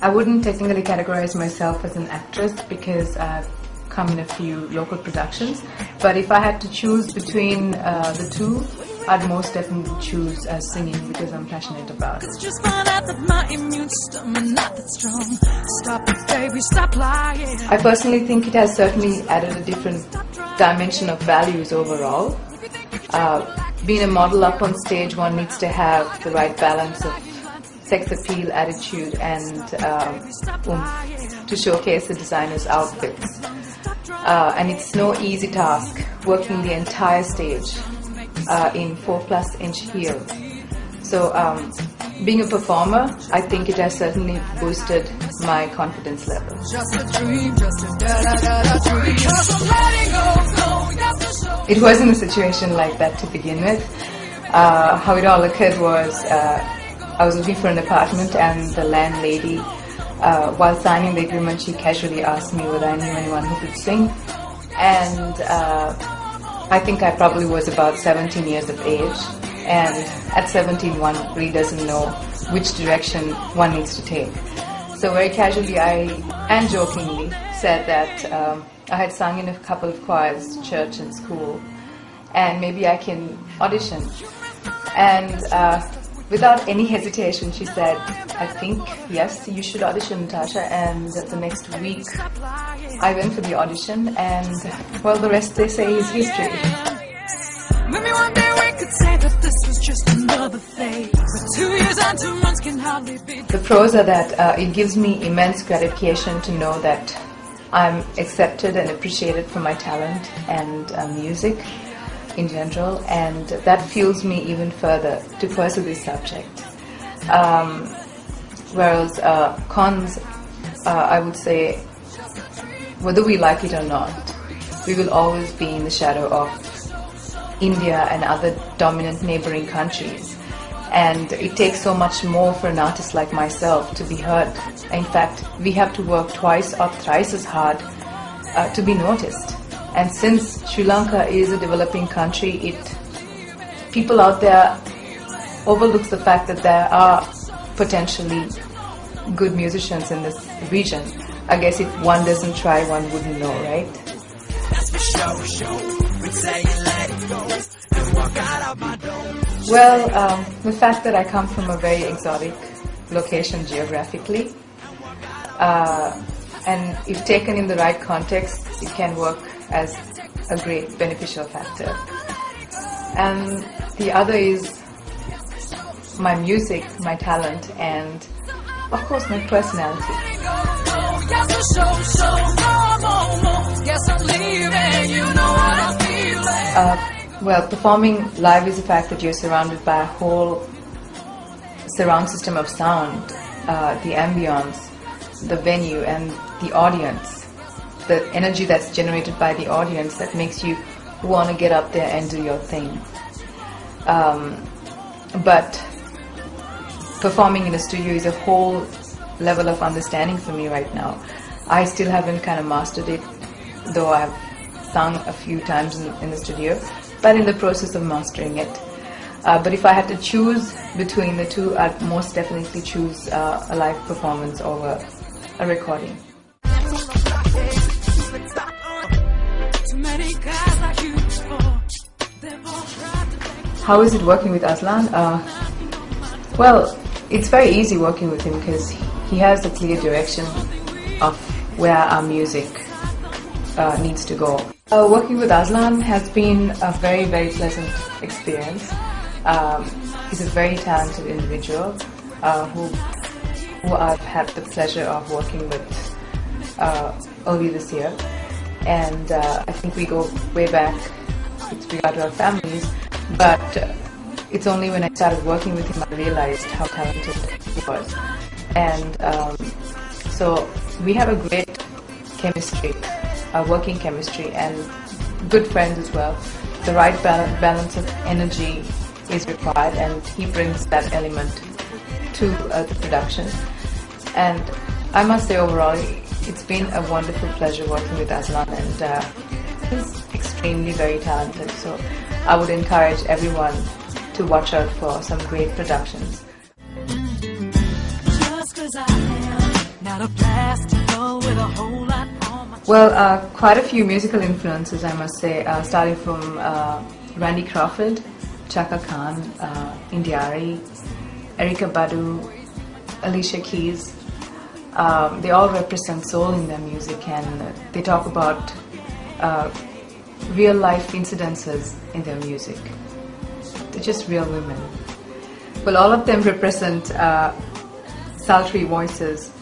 I wouldn't technically categorize myself as an actress because I've come in a few local productions, but if I had to choose between the two, I'd most definitely choose singing because I'm passionate about it. Just find out that my immune system is not that strong. Stop it, baby, stop lying. I personally think it has certainly added a different dimension of values overall. Being a model up on stage, one needs to have the right balance of sex appeal, attitude, and oomph to showcase the designer's outfits. And it's no easy task working the entire stage in 4+ inch heels. So being a performer, I think it has certainly boosted my confidence level. It wasn't a situation like that to begin with. How it all occurred was I was looking for an apartment, and the landlady, while signing the agreement, she casually asked me whether I knew anyone who could sing. And I think I probably was about 17 years of age, and at 17 one really doesn't know which direction one needs to take. So very casually and jokingly said that I had sung in a couple of choirs, church and school, and maybe I can audition. And without any hesitation, she said, I think, yes, you should audition, Natasha. And the next week, I went for the audition, and, well, the rest, they say, is history. Maybe one day we could say that this was just another phase. But 2 years and 2 months can hardly be. The pros are that it gives me immense gratification to know that I'm accepted and appreciated for my talent and music in general, and that fuels me even further to pursue this subject. Whereas cons, I would say, whether we like it or not, we will always be in the shadow of India and other dominant neighboring countries. And it takes so much more for an artist like myself to be heard. In fact, we have to work twice or thrice as hard to be noticed. And since Sri Lanka is a developing country, people out there overlooks the fact that there are potentially good musicians in this region. I guess if one doesn't try, one wouldn't know, right? Well, the fact that I come from a very exotic location geographically, and if taken in the right context, it can work as a great beneficial factor. And the other is my music, my talent, and of course my personality. Well, performing live is the fact that you're surrounded by a whole surround system of sound, the ambience, the venue, and the audience. The energy that's generated by the audience that makes you want to get up there and do your thing. But performing in a studio is a whole level of understanding for me right now. I still haven't kind of mastered it, though I've sung a few times in the studio, but in the process of mastering it. But if I had to choose between the two, I'd most definitely choose a live performance over a recording. How is it working with Aslan? Well, it's very easy working with him because he has a clear direction of where our music needs to go. Working with Aslan has been a very, very pleasant experience. He's a very talented individual who I've had the pleasure of working with early this year. And I think we go way back with regard to our families, but it's only when I started working with him I realized how talented he was. And so we have a great chemistry, working chemistry, and good friends as well. The right balance of energy is required, and he brings that element to the production. And I must say overall, it's been a wonderful pleasure working with Aslan, and he's extremely very talented. So I would encourage everyone to watch out for some great productions. Just 'cause I am got a plastic doll with a whole lot on my. Well, quite a few musical influences, I must say, starting from Randy Crawford, Chaka Khan, Indiari, Erykah Badu, Alicia Keys. They all represent soul in their music, and they talk about real life incidences in their music. They're just real women. Well, all of them represent sultry voices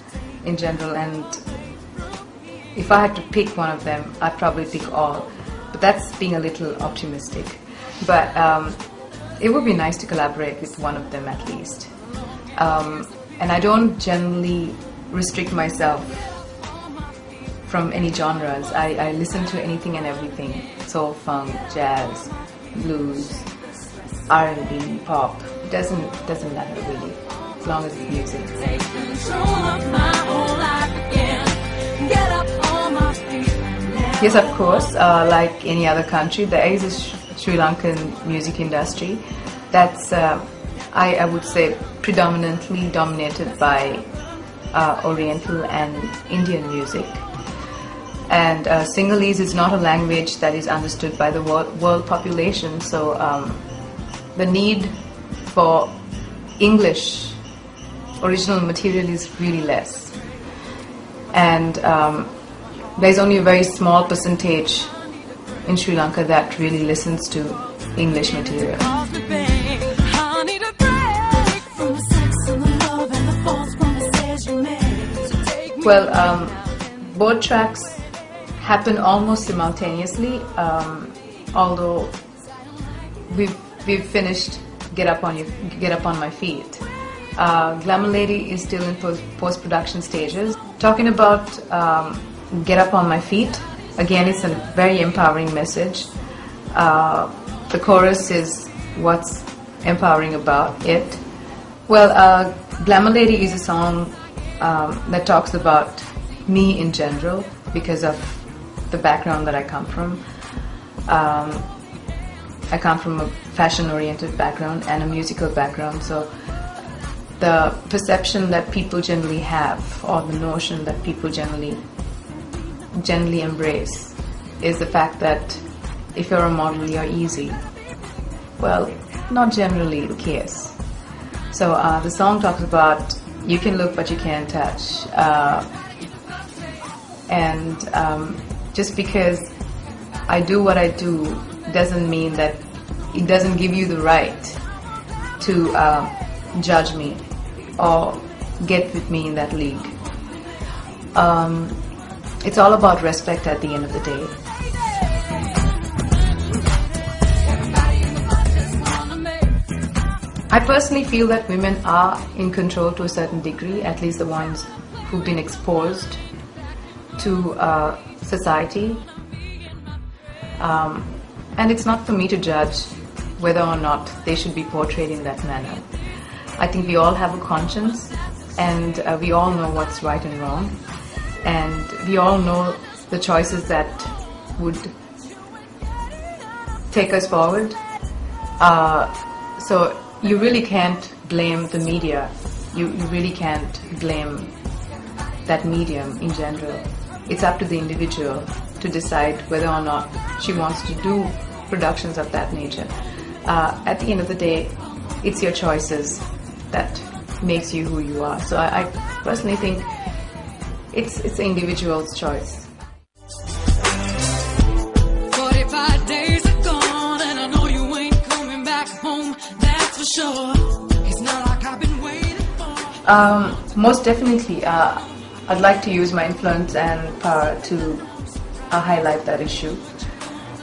in general, and if I had to pick one of them, I'd probably pick all. But that's being a little optimistic. But it would be nice to collaborate with one of them at least. And I don't generally restrict myself from any genres. I listen to anything and everything. Soul, funk, jazz, blues, R&B, pop. It doesn't matter really, as long as it's music. Take control of my whole life again. Get up on my feet. Yes, of course, like any other country, there is a Sri Lankan music industry that's, I would say, predominantly dominated by Oriental and Indian music. And Sinhalese is not a language that is understood by the world population, so the need for English original material is really less. And there's only a very small percentage in Sri Lanka that really listens to English material. Well, both tracks happen almost simultaneously, although we've finished Get Up on My Feet. Glamour Lady is still in post-production stages. Talking about Get Up on My Feet, again, it's a very empowering message. The chorus is what's empowering about it. Well, Glamour Lady is a song that talks about me in general because of the background that I come from. I come from a fashion-oriented background and a musical background, so the perception that people generally have, or the notion that people generally embrace, is the fact that if you're a model, you're easy. Well, not generally the case. So the song talks about you can look but you can't touch, and just because I do what I do doesn't mean that it doesn't give you the right to judge me or get with me in that league. It's all about respect at the end of the day. I personally feel that women are in control to a certain degree, at least the ones who've been exposed to society. And it's not for me to judge whether or not they should be portrayed in that manner. I think we all have a conscience, and we all know what's right and wrong, and we all know the choices that would take us forward. So you really can't blame the media. You really can't blame that medium in general. It's up to the individual to decide whether or not she wants to do productions of that nature. At the end of the day, it's your choices that makes you who you are. So I personally think it's the individual's choice. 45 days are gone, and I know you ain't coming back home, that's for sure. It's not like I've been waiting for. Most definitely, I'd like to use my influence and power to highlight that issue.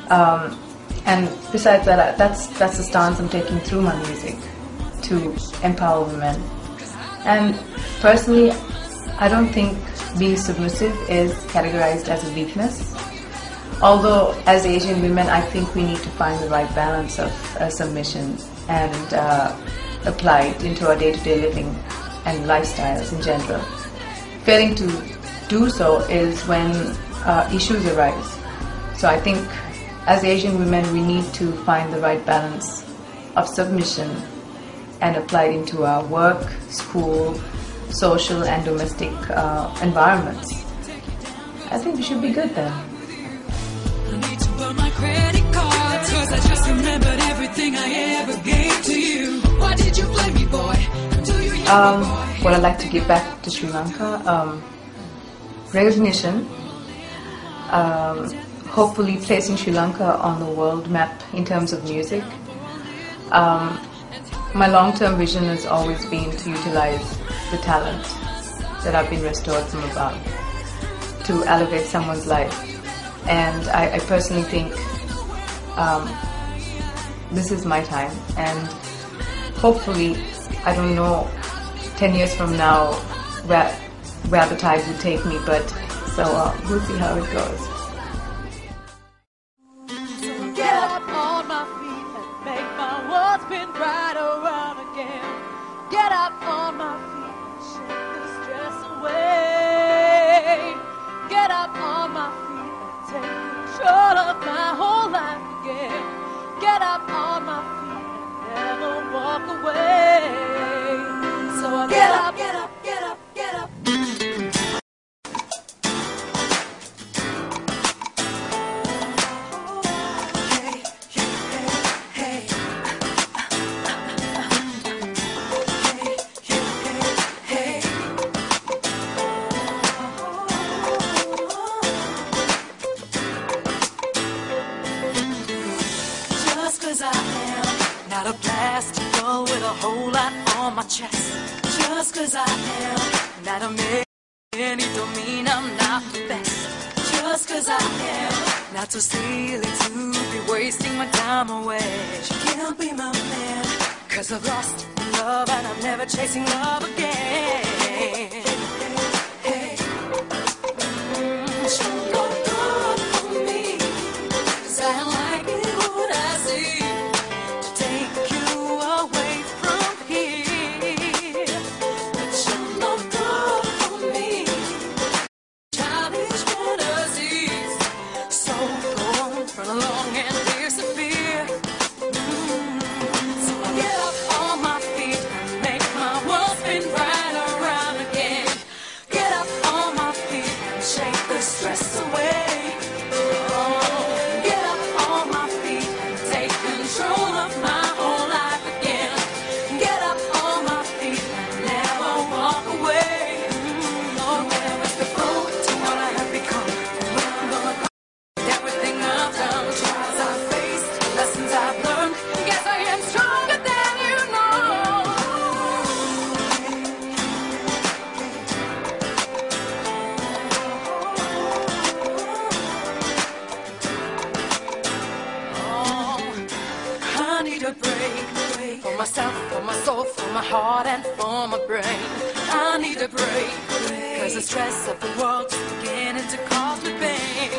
And besides that, that's the stance I'm taking through my music, to empower women. And personally, I don't think being submissive is categorized as a weakness. Although, as Asian women, I think we need to find the right balance of submission and apply it into our day-to-day living and lifestyles in general. Failing to do so is when issues arise. So I think as Asian women, we need to find the right balance of submission and apply it into our work, school, social and domestic environments. I think we should be good then. I need to burn my credit cards, 'cause I just remembered everything I ever gave to you. Why did you play me, boy? Do you hear me, boy? What I'd like to give back to Sri Lanka, recognition, hopefully placing Sri Lanka on the world map in terms of music. My long-term vision has always been to utilize the talent that I've been restored from above to elevate someone's life. And I personally think this is my time, and hopefully, I don't know 10 years from now where the tide will take me, but so we'll see how it goes. Get up on my feet and make my world spin right around again. Get up on my feet and shake the stress away. Get up on my feet and take control of my whole life again. Get up on my feet and never walk away. So I get up, get up, get up, get up. Not a plastic girl with a whole lot on my chest. Just 'cause I am not a man, it don't mean I'm not the best. Just 'cause I am not so silly to be wasting my time away. She can't be my man, 'cause I've lost love and I'm never chasing love again. She'll go good for me, 'cause I like it what I see. For myself, for my soul, for my heart and for my brain. I need a break, 'cause the stress of the world's beginning to cause me pain.